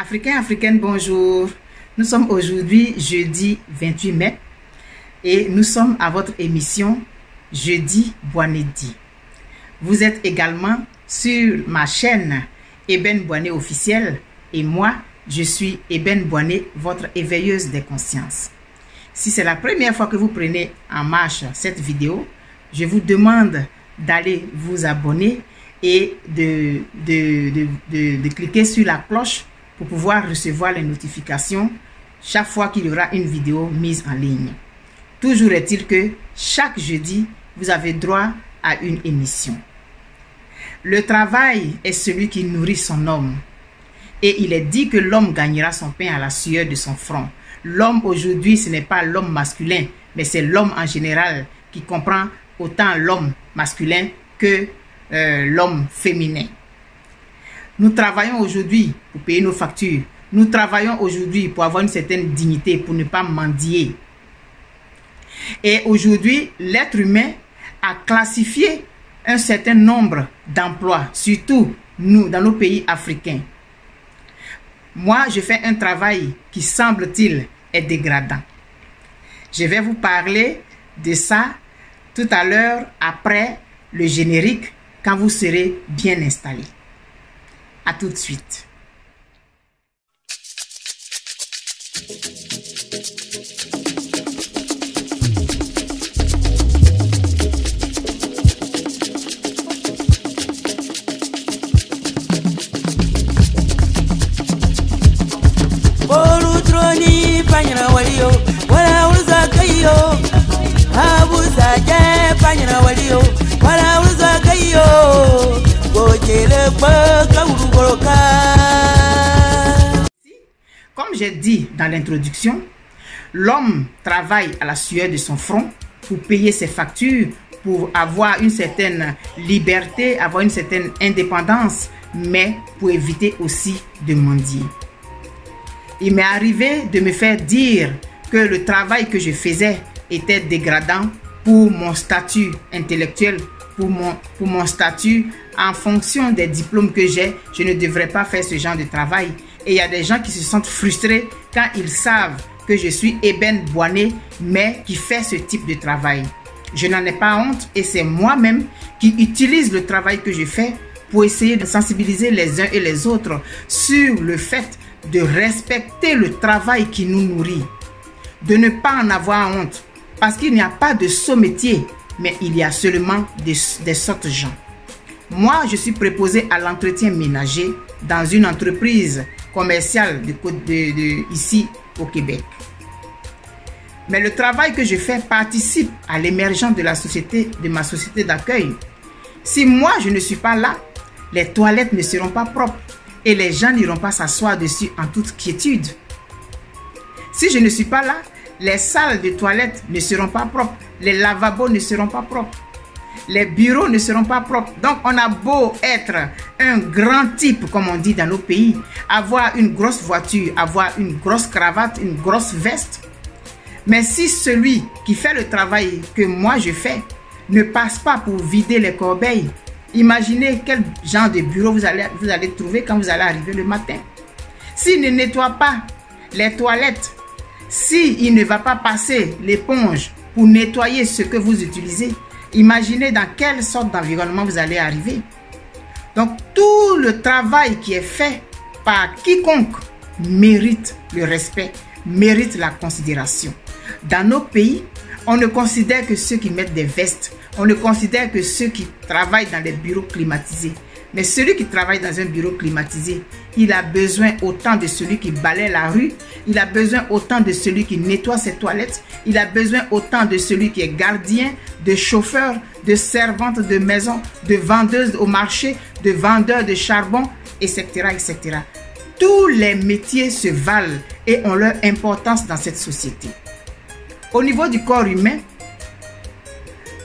Africains, Africaines, bonjour. Nous sommes aujourd'hui jeudi 28 mai et nous sommes à votre émission Jeudi Boinet-Dit. Vous êtes également sur ma chaîne Eben Boinet officielle et moi, je suis Eben Boinet, votre éveilleuse des consciences. Si c'est la première fois que vous prenez en marche cette vidéo, je vous demande d'aller vous abonner et de cliquer sur la cloche pour pouvoir recevoir les notifications chaque fois qu'il y aura une vidéo mise en ligne. Toujours est-il que chaque jeudi, vous avez droit à une émission. Le travail est celui qui nourrit son homme. Et il est dit que l'homme gagnera son pain à la sueur de son front. L'homme aujourd'hui, ce n'est pas l'homme masculin, mais c'est l'homme en général qui comprend autant l'homme masculin que l'homme féminin. Nous travaillons aujourd'hui pour payer nos factures. Nous travaillons aujourd'hui pour avoir une certaine dignité, pour ne pas mendier. Et aujourd'hui, l'être humain a classifié un certain nombre d'emplois, surtout nous, dans nos pays africains. Moi, je fais un travail qui, semble-t-il, est dégradant. Je vais vous parler de ça tout à l'heure, après le générique, quand vous serez bien installés. À tout de suite. Comme j'ai dit dans l'introduction, l'homme travaille à la sueur de son front pour payer ses factures, pour avoir une certaine liberté, avoir une certaine indépendance, mais pour éviter aussi de mendier. Il m'est arrivé de me faire dire que le travail que je faisais était dégradant pour mon statut intellectuel, pour mon statut en fonction des diplômes que j'ai. Je ne devrais pas faire ce genre de travail. Et il y a des gens qui se sentent frustrés quand ils savent que je suis Eben Boinet, mais qui fait ce type de travail. Je n'en ai pas honte et c'est moi-même qui utilise le travail que je fais pour essayer de sensibiliser les uns et les autres sur le fait de respecter le travail qui nous nourrit, de ne pas en avoir honte, parce qu'il n'y a pas de saut métier, mais il y a seulement des sortes gens. Moi, je suis préposé à l'entretien ménager dans une entreprise commerciale ici au Québec. Mais le travail que je fais participe à l'émergence de la société, de ma société d'accueil. Si moi, je ne suis pas là, les toilettes ne seront pas propres et les gens n'iront pas s'asseoir dessus en toute quiétude. Si je ne suis pas là, les salles de toilettes ne seront pas propres, les lavabos ne seront pas propres, les bureaux ne seront pas propres. Donc, on a beau être un grand type, comme on dit dans nos pays, avoir une grosse voiture, avoir une grosse cravate, une grosse veste. Mais si celui qui fait le travail que moi je fais ne passe pas pour vider les corbeilles, imaginez quel genre de bureau vous allez trouver quand vous allez arriver le matin. S'il ne nettoie pas les toilettes, s'il ne va pas passer l'éponge pour nettoyer ce que vous utilisez, imaginez dans quelle sorte d'environnement vous allez arriver. Donc, tout le travail qui est fait par quiconque mérite le respect, mérite la considération. Dans nos pays, on ne considère que ceux qui mettent des vestes, on ne considère que ceux qui travaillent dans les bureaux climatisés. Mais celui qui travaille dans un bureau climatisé, il a besoin autant de celui qui balaie la rue, il a besoin autant de celui qui nettoie ses toilettes, il a besoin autant de celui qui est gardien, de chauffeur, de servante de maison, de vendeuse au marché, de vendeur de charbon, etc., etc. Tous les métiers se valent et ont leur importance dans cette société. Au niveau du corps humain,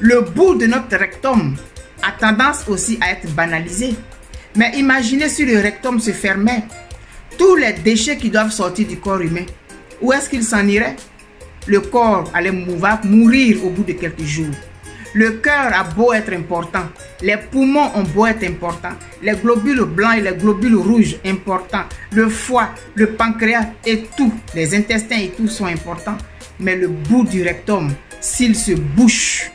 le bout de notre rectum a tendance aussi à être banalisé. Mais imaginez si le rectum se fermait, tous les déchets qui doivent sortir du corps humain, où est-ce qu'ils s'en iraient? Le corps allait mourir au bout de quelques jours. Le cœur a beau être important, les poumons ont beau être importants, les globules blancs et les globules rouges importants, le foie, le pancréas et tout, les intestins et tout sont importants. Mais le bout du rectum, s'il se bouche,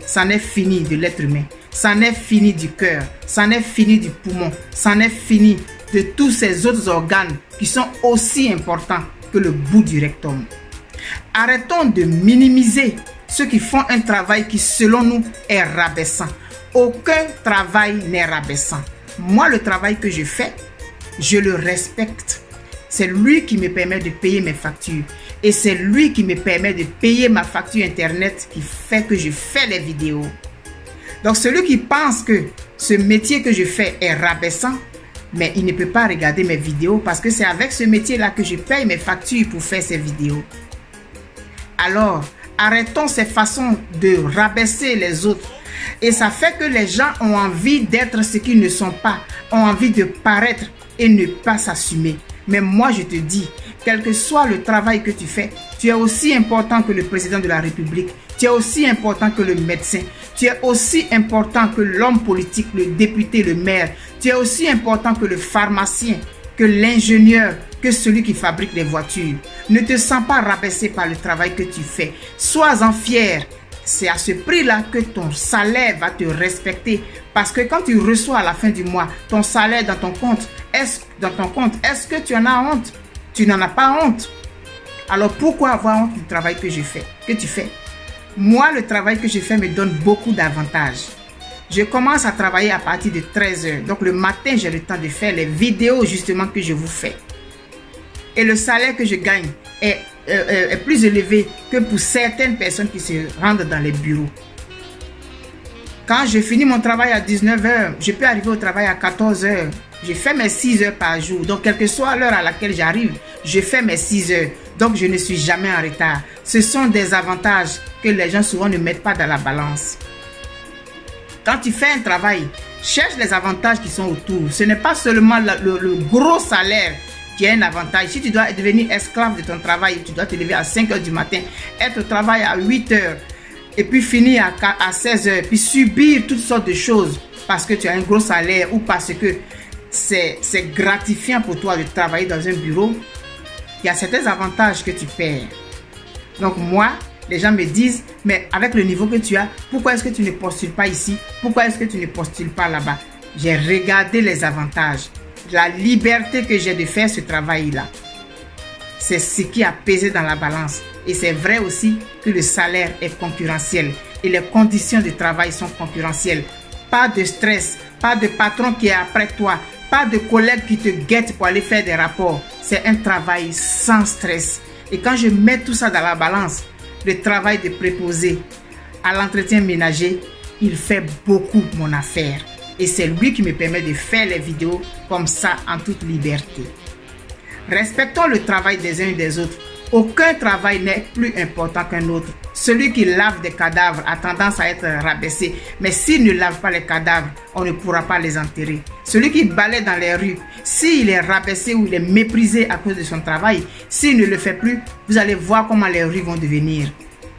c'en est fini de l'être humain, c'en est fini du cœur, c'en est fini du poumon, c'en est fini de tous ces autres organes qui sont aussi importants que le bout du rectum. Arrêtons de minimiser ceux qui font un travail qui, selon nous, est rabaissant. Aucun travail n'est rabaissant. Moi, le travail que je fais, je le respecte. C'est lui qui me permet de payer mes factures. Et c'est lui qui me permet de payer ma facture Internet qui fait que je fais les vidéos. Donc, celui qui pense que ce métier que je fais est rabaissant, mais il ne peut pas regarder mes vidéos parce que c'est avec ce métier-là que je paye mes factures pour faire ces vidéos. Alors, arrêtons ces façons de rabaisser les autres. Et ça fait que les gens ont envie d'être ce qu'ils ne sont pas, ont envie de paraître et ne pas s'assumer. Mais moi, je te dis, quel que soit le travail que tu fais, tu es aussi important que le président de la République. Tu es aussi important que le médecin. Tu es aussi important que l'homme politique, le député, le maire. Tu es aussi important que le pharmacien, que l'ingénieur, que celui qui fabrique les voitures. Ne te sens pas rabaissé par le travail que tu fais. Sois-en fier. C'est à ce prix-là que ton salaire va te respecter. Parce que quand tu reçois à la fin du mois ton salaire dans ton compte, est-ce que tu en as honte? Tu n'en as pas honte. Alors pourquoi avoir honte du travail que tu fais? Moi, le travail que je fais me donne beaucoup d'avantages. Je commence à travailler à partir de 13 h. Donc le matin, j'ai le temps de faire les vidéos justement que je vous fais. Et le salaire que je gagne est plus élevé que pour certaines personnes qui se rendent dans les bureaux. Quand je finis mon travail à 19 h, je peux arriver au travail à 14 h. Je fais mes 6 heures par jour. Donc, quelle que soit l'heure à laquelle j'arrive, je fais mes 6 heures. Donc, je ne suis jamais en retard. Ce sont des avantages que les gens souvent ne mettent pas dans la balance. Quand tu fais un travail, cherche les avantages qui sont autour. Ce n'est pas seulement le gros salaire qui est un avantage. Si tu dois devenir esclave de ton travail, tu dois te lever à 5 h du matin, être au travail à 8 h, et puis finir à 16 h, puis subir toutes sortes de choses parce que tu as un gros salaire ou parce que c'est gratifiant pour toi de travailler dans un bureau. Il y a certains avantages que tu perds. Donc moi, les gens me disent, mais avec le niveau que tu as, pourquoi est-ce que tu ne postules pas ici? Pourquoi est-ce que tu ne postules pas là-bas? J'ai regardé les avantages, la liberté que j'ai de faire ce travail-là. C'est ce qui a pesé dans la balance. Et c'est vrai aussi que le salaire est concurrentiel et les conditions de travail sont concurrentielles. Pas de stress, pas de patron qui est après toi, pas de collègues qui te guettent pour aller faire des rapports. C'est un travail sans stress. Et quand je mets tout ça dans la balance, le travail de préposé à l'entretien ménager, il fait beaucoup mon affaire. Et c'est lui qui me permet de faire les vidéos comme ça en toute liberté. Respectons le travail des uns et des autres. Aucun travail n'est plus important qu'un autre. Celui qui lave des cadavres a tendance à être rabaissé. Mais s'il ne lave pas les cadavres, on ne pourra pas les enterrer. Celui qui balaie dans les rues, s'il est rabaissé ou il est méprisé à cause de son travail, s'il ne le fait plus, vous allez voir comment les rues vont devenir.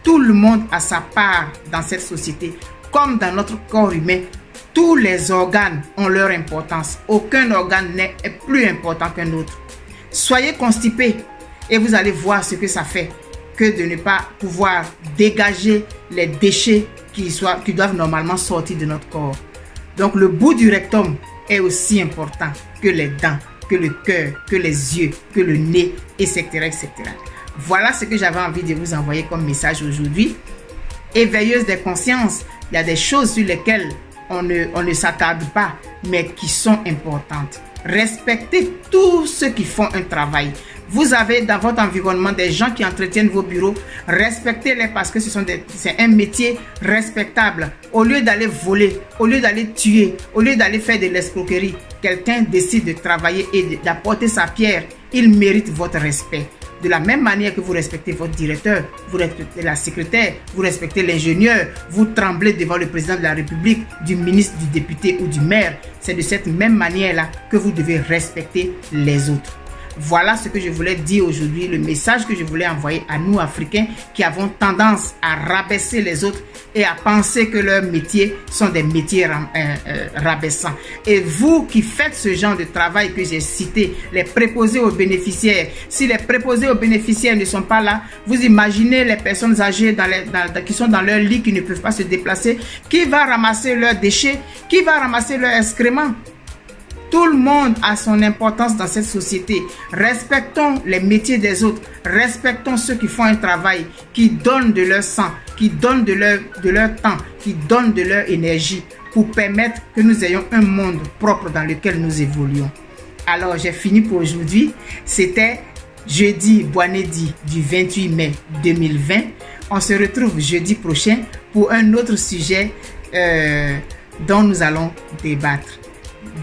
Tout le monde a sa part dans cette société. Comme dans notre corps humain, tous les organes ont leur importance. Aucun organe n'est plus important qu'un autre. Soyez constipés et vous allez voir ce que ça fait que de ne pas pouvoir dégager les déchets qui doivent normalement sortir de notre corps. Donc le bout du rectum est aussi important que les dents, que le cœur, que les yeux, que le nez, etc., etc. Voilà ce que j'avais envie de vous envoyer comme message aujourd'hui. Éveilleuse des consciences, il y a des choses sur lesquelles on ne s'attarde pas, mais qui sont importantes. Respectez tous ceux qui font un travail. Vous avez dans votre environnement des gens qui entretiennent vos bureaux. Respectez-les parce que c'est un métier respectable. Au lieu d'aller voler, au lieu d'aller tuer, au lieu d'aller faire de l'escroquerie, quelqu'un décide de travailler et d'apporter sa pierre. Il mérite votre respect. De la même manière que vous respectez votre directeur, vous respectez la secrétaire, vous respectez l'ingénieur, vous tremblez devant le président de la République, du ministre, du député ou du maire. C'est de cette même manière-là que vous devez respecter les autres. Voilà ce que je voulais dire aujourd'hui, le message que je voulais envoyer à nous Africains qui avons tendance à rabaisser les autres et à penser que leurs métiers sont des métiers rabaissants. Et vous qui faites ce genre de travail que j'ai cité, les préposés aux bénéficiaires, si les préposés aux bénéficiaires ne sont pas là, vous imaginez les personnes âgées qui sont dans leur lit, qui ne peuvent pas se déplacer, qui va ramasser leurs déchets, qui va ramasser leurs excréments? Tout le monde a son importance dans cette société. Respectons les métiers des autres. Respectons ceux qui font un travail, qui donnent de leur sang, qui donnent de leur temps, qui donnent de leur énergie pour permettre que nous ayons un monde propre dans lequel nous évoluons. Alors, j'ai fini pour aujourd'hui. C'était jeudi Boanédi du 28 mai 2020. On se retrouve jeudi prochain pour un autre sujet dont nous allons débattre.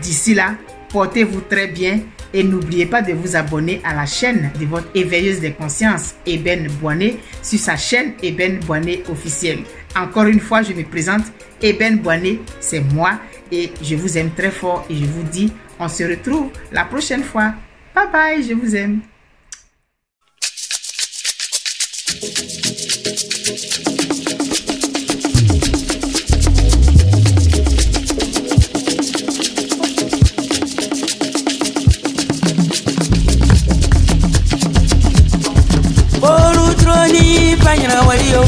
D'ici là, portez-vous très bien et n'oubliez pas de vous abonner à la chaîne de votre éveilleuse des consciences, Eben Boané, sur sa chaîne Eben Boané officielle. Encore une fois, je me présente, Eben Boané, c'est moi et je vous aime très fort et je vous dis, on se retrouve la prochaine fois. Bye bye, je vous aime. Panyana waliyo